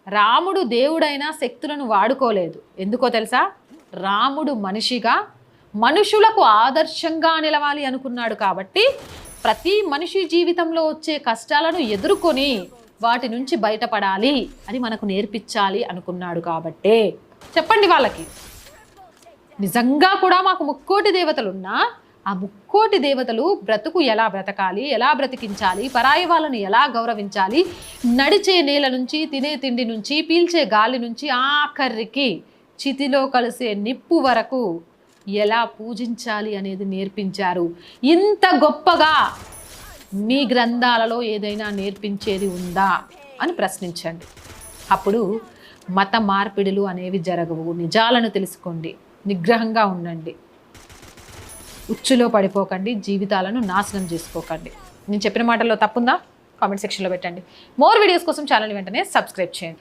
రాముడు దేవుడైనా శక్తులను వాడుకోలేదు. ఎందుకో తెలుసా? రాముడు మనిషిగా మనుషులకు ఆదర్శంగా నిలవాలి అనుకున్నాడు. కాబట్టి ప్రతి మనిషి జీవితంలో వచ్చే కష్టాలను ఎదుర్కొని వాటి నుంచి బయటపడాలి అని మనకు నేర్పించాలి అనుకున్నాడు. కాబట్టే చెప్పండి వాళ్ళకి, నిజంగా కూడా మాకు ముక్కోటి దేవతలున్నా ఆ ముక్కోటి దేవతలు బ్రతుకు ఎలా బ్రతకాలి, ఎలా బ్రతికించాలి, పరాయి వాళ్ళని ఎలా గౌరవించాలి, నడిచే నేల నుంచి, తినే తిండి నుంచి, పీల్చే గాలి నుంచి, ఆఖరికి చితిలో కలిసే నిప్పు వరకు ఎలా పూజించాలి అనేది నేర్పించారు. ఇంత గొప్పగా మీ గ్రంథాలలో ఏదైనా నేర్పించేది ఉందా అని ప్రశ్నించండి. అప్పుడు మత మార్పిడులు అనేవి జరగవు. నిజాలను తెలుసుకోండి, నిగ్రహంగా ఉండండి, ఉచ్చులో పడిపోకండి, జీవితాలను నాశనం చేసుకోకండి. నేను చెప్పిన మాటల్లో తప్పుందా? కామెంట్ సెక్షన్లో పెట్టండి. మోర్ వీడియోస్ కోసం ఛానల్ వెంటనే సబ్స్క్రైబ్ చేయండి.